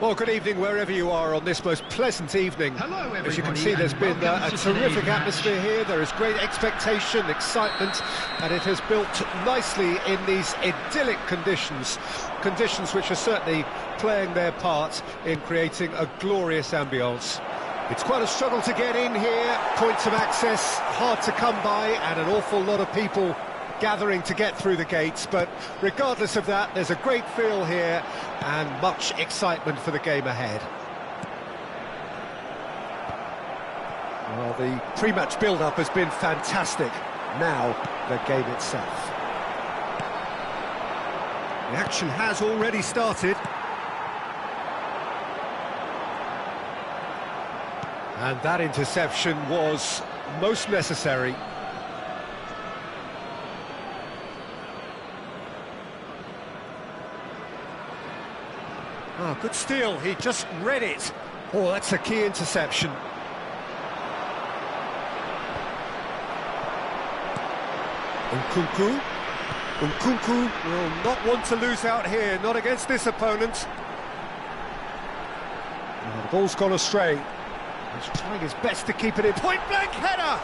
Well, good evening wherever you are on this most pleasant evening. Hello, everybody. As you can see, there's been a terrific atmosphere here. There is great expectation, excitement, and it has built nicely in these idyllic conditions. Conditions which are certainly playing their part in creating a glorious ambience. It's quite a struggle to get in here, points of access hard to come by, and an awful lot of people gathering to get through the gates, but regardless of that, there's a great feel here and much excitement for the game ahead. Well, the pre-match build-up has been fantastic. Now, the game itself. The action has already started. And that interception was most necessary. Oh, good steal, he just read it. Oh, that's a key interception. Nkunku will not want to lose out here, not against this opponent. Oh, the ball's gone astray. He's trying his best to keep it in. Point-blank header!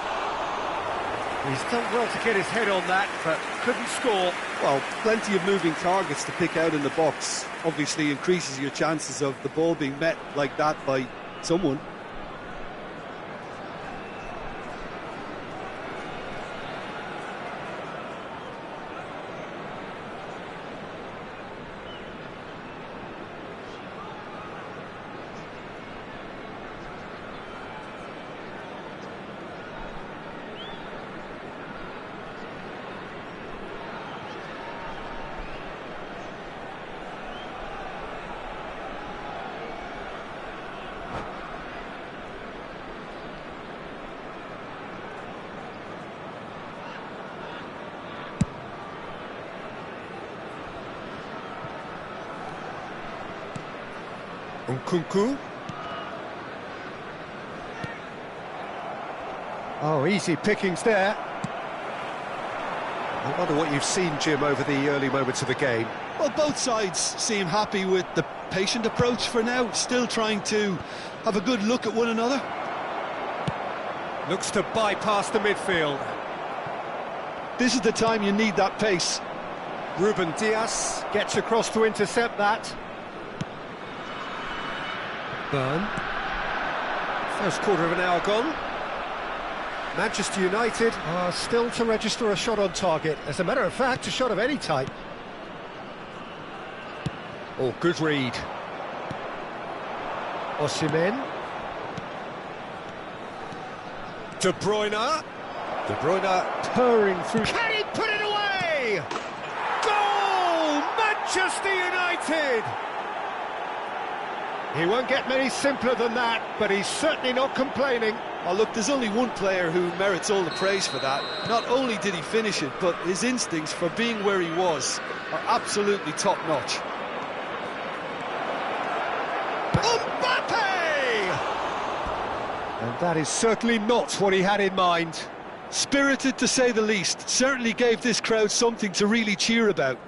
He's done well to get his head on that, but couldn't score. Well, plenty of moving targets to pick out in the box. Obviously increases your chances of the ball being met like that by someone. Nkunku. Oh, easy pickings there. I wonder what you've seen, Jim, over the early moments of the game. Well, both sides seem happy with the patient approach for now, still trying to have a good look at one another. Looks to bypass the midfield. This is the time you need that pace. Ruben Dias gets across to intercept that. Burn. First quarter of an hour gone. Manchester United are still to register a shot on target. As a matter of fact, a shot of any type. Oh, good read. Osimhen. De Bruyne. De Bruyne purring through. Can he put it away? Goal! Manchester United! He won't get many simpler than that, but he's certainly not complaining. Oh, look, there's only one player who merits all the praise for that. Not only did he finish it, but his instincts for being where he was are absolutely top-notch. And that is certainly not what he had in mind. Spirited, to say the least. Certainly gave this crowd something to really cheer about.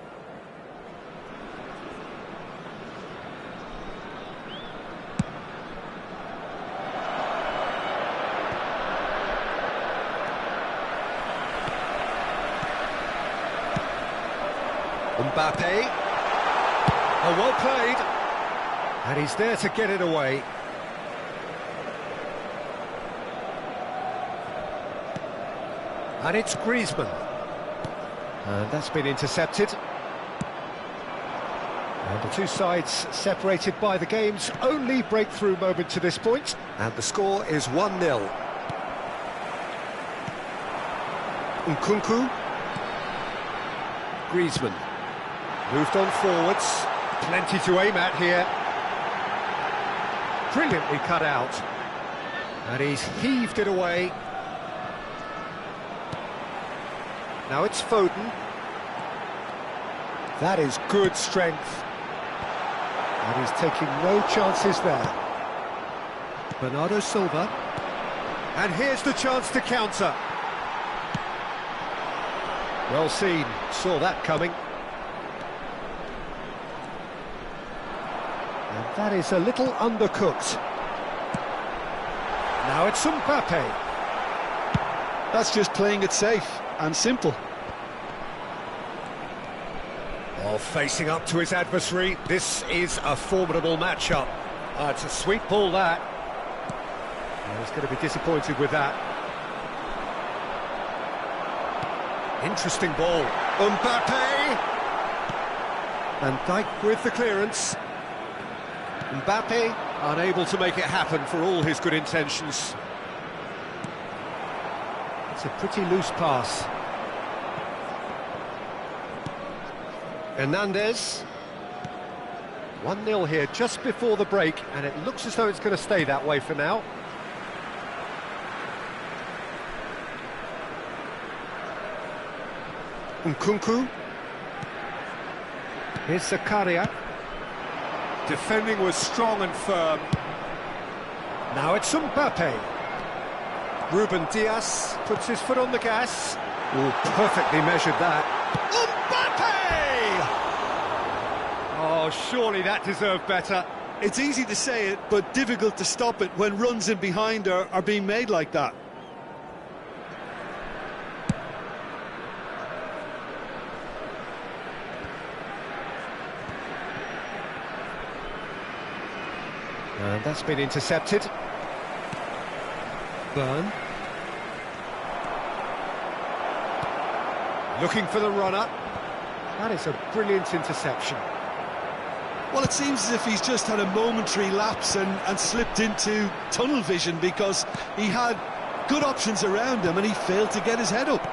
Mbappe. Oh, well played. And he's there to get it away. And it's Griezmann. And that's been intercepted. And the two sides separated by the game's only breakthrough moment to this point. And the score is 1-0. Nkunku. Griezmann. Moved on forwards. Plenty to aim at here. Brilliantly cut out. And he's heaved it away. Now it's Foden. That is good strength. And he's taking no chances there. Bernardo Silva. And here's the chance to counter. Well seen, saw that coming. And that is a little undercooked. Now it's Mbappe. That's just playing it safe and simple. Well, facing up to his adversary, this is a formidable matchup. It's a sweet ball, that. He's going to be disappointed with that. Interesting ball. Mbappe! And Dijk with the clearance. Mbappe unable to make it happen for all his good intentions. It's a pretty loose pass. Hernandez. 1-0 here just before the break, and it looks as though it's going to stay that way for now. Nkunku. Here's Zakaria. Defending was strong and firm. Now it's Mbappe. Ruben Dias puts his foot on the gas. Oh, perfectly measured that. Mbappe! Oh, surely that deserved better. It's easy to say it, but difficult to stop it when runs in behind are being made like that. And that's been intercepted. Burn. Looking for the runner. That is a brilliant interception. Well, it seems as if he's just had a momentary lapse and slipped into tunnel vision, because he had good options around him and he failed to get his head up.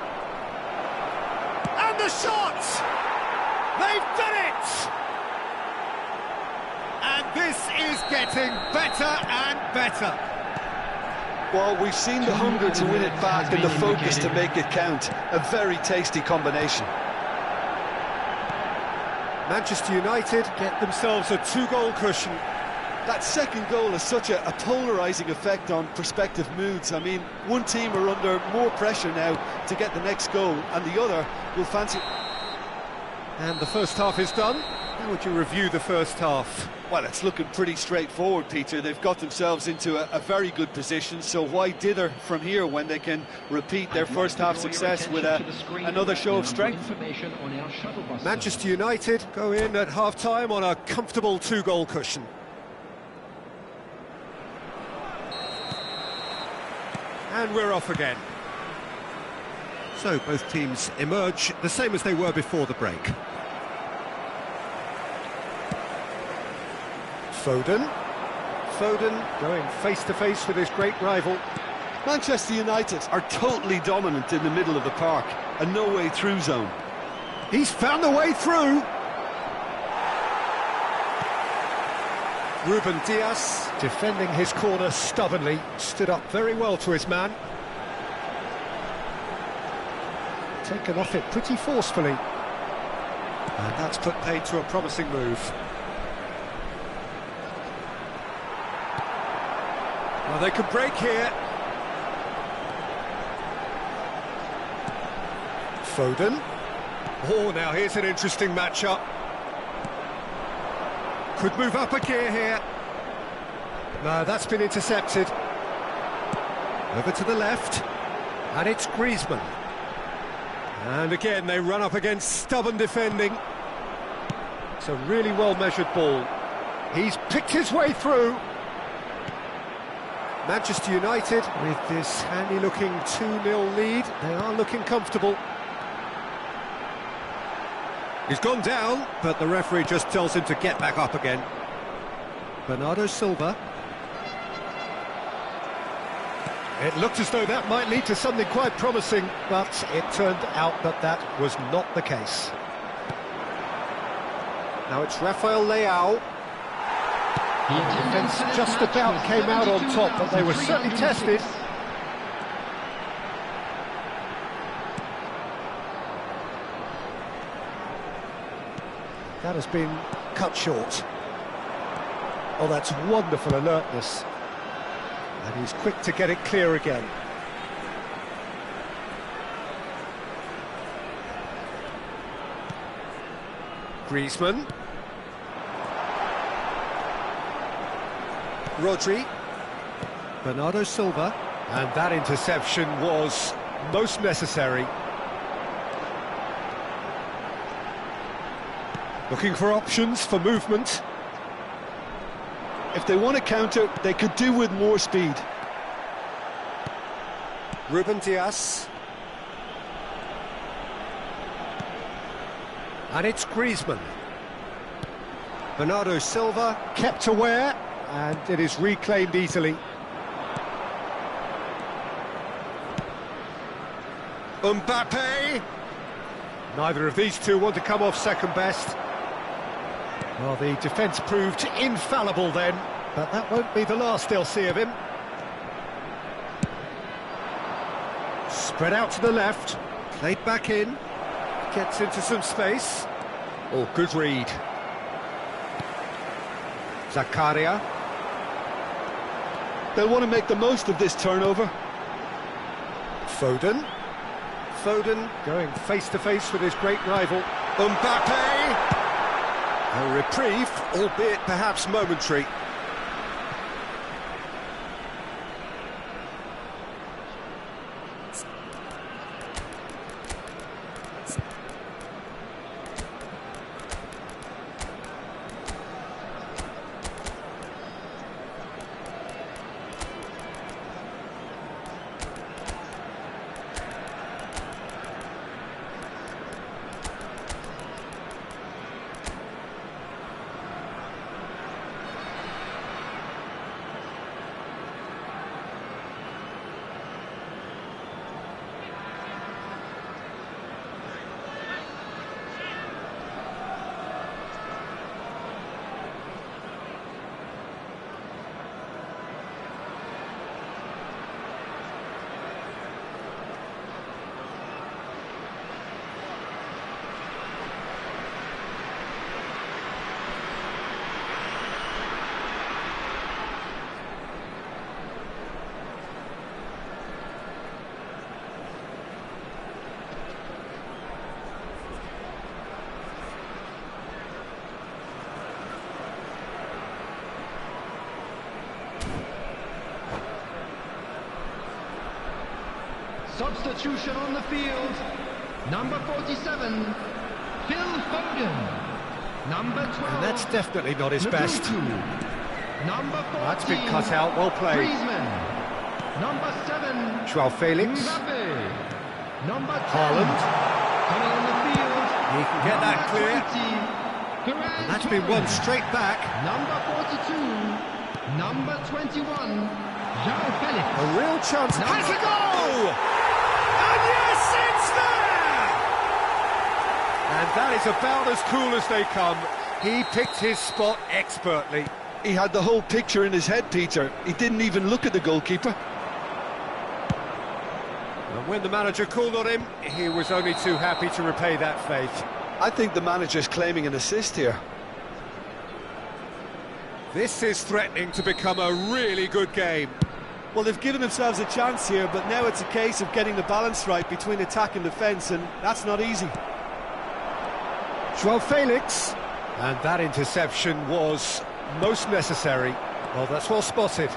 And the shot! They've done it! And this is getting better and better. Well, we've seen the hunger to win it back and the focus to make it count. A very tasty combination. Manchester United get themselves a two-goal cushion. That second goal has such a polarising effect on prospective moods. I mean, one team are under more pressure now to get the next goal, and the other will fancy... And the first half is done. How would you review the first half? Well, it's looking pretty straightforward, Peter. They've got themselves into a very good position, so why dither from here when they can repeat their first half success with another show of strength? Manchester United go in at half-time on a comfortable two-goal cushion. And we're off again. So both teams emerge the same as they were before the break. Foden going face-to-face with his great rival. Manchester United are totally dominant in the middle of the park, a no-way through zone. He's found the way through. Ruben Dias, defending his corner stubbornly, stood up very well to his man. Taken off it pretty forcefully. And that's put paid to a promising move. Well, they could break here. Foden. Oh, now here's an interesting matchup. Could move up a gear here. No, that's been intercepted. Over to the left. And it's Griezmann. And again, they run up against stubborn defending. It's a really well-measured ball. He's picked his way through. Manchester United, with this handy-looking 2-0 lead, they are looking comfortable. He's gone down, but the referee just tells him to get back up again. Bernardo Silva. It looked as though that might lead to something quite promising, but it turned out that that was not the case. Now it's Rafael Leao. The defence just about came out on top, but they were certainly tested. That has been cut short. Oh, that's wonderful alertness. And he's quick to get it clear again. Griezmann. Rodri. Bernardo Silva. And that interception was most necessary. Looking for options for movement. If they want to counter, they could do with more speed. Ruben Dias. And it's Griezmann. Bernardo Silva kept aware, and it is reclaimed easily. Mbappe. Neither of these two want to come off second best. Well, the defence proved infallible then, but that won't be the last they'll see of him. Spread out to the left, played back in, gets into some space. Oh, good read. Zakaria. They'll want to make the most of this turnover. Foden. Foden going face-to-face with his great rival. Mbappe! A reprieve, albeit perhaps momentary. Substitution on the field. Number 47, Phil Foden. Number 12. And that's definitely not his best. Number 14. That's been cut out, well played. Griezmann. Number 7. Joao Felix. Mbappe. Number 10. Haaland. Coming on the field. He can get that clear. 20. And that's been one straight back. Number 42. Number 21. João Felix. A real chance. No. Has a goal! And yes, it's there! And that is about as cool as they come. He picked his spot expertly. He had the whole picture in his head, Peter. He didn't even look at the goalkeeper. And when the manager called on him, he was only too happy to repay that faith. I think the manager's claiming an assist here. This is threatening to become a really good game. Well, they've given themselves a chance here, but now it's a case of getting the balance right between attack and defence, and that's not easy. João Felix. And that interception was most necessary. Well, that's well spotted.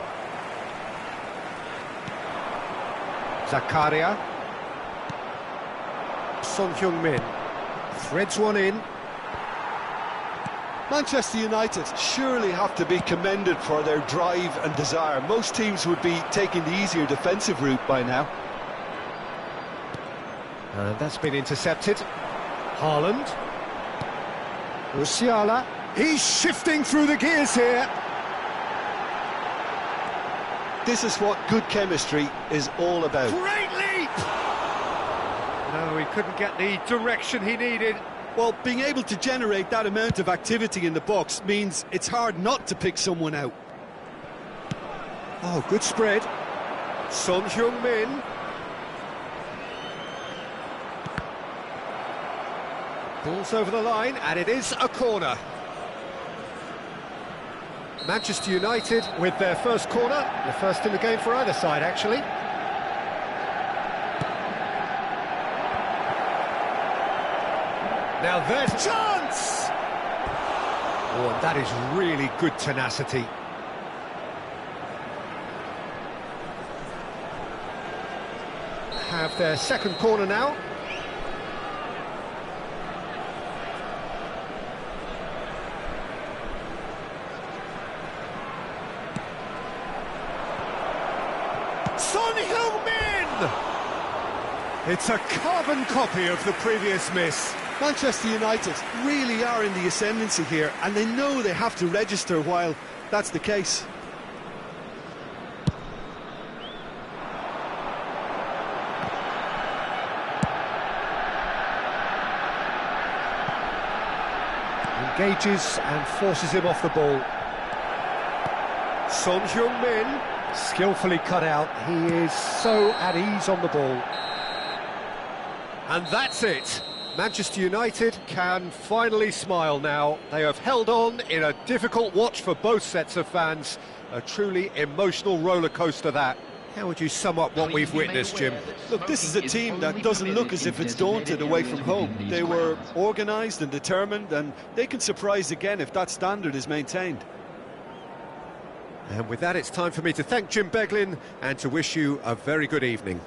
Zakaria. Son Heung-min threads one in. Manchester United surely have to be commended for their drive and desire. Most teams would be taking the easier defensive route by now. And that's been intercepted. Haaland. Musiala. He's shifting through the gears here. This is what good chemistry is all about. Great leap! No, he couldn't get the direction he needed. Well, being able to generate that amount of activity in the box means it's hard not to pick someone out. Oh, good spread. Son Heung-min. Ball's over the line, and it is a corner. Manchester United with their first corner, the first in the game for either side, actually. Now there's a chance! Oh, and that is really good tenacity. Have their second corner now. Son Heung-min! It's a carbon copy of the previous miss. Manchester United really are in the ascendancy here, and they know they have to register while that's the case. Engages and forces him off the ball. Son Heung-min, skillfully cut out. He is so at ease on the ball. And that's it. Manchester United can finally smile now. They have held on in a difficult watch for both sets of fans. A truly emotional roller coaster that. How would you sum up what we've witnessed, Jim? Look, this is a team that doesn't look as if it's daunted away from home. They were organised and determined, and they can surprise again if that standard is maintained. And with that, it's time for me to thank Jim Beglin and to wish you a very good evening.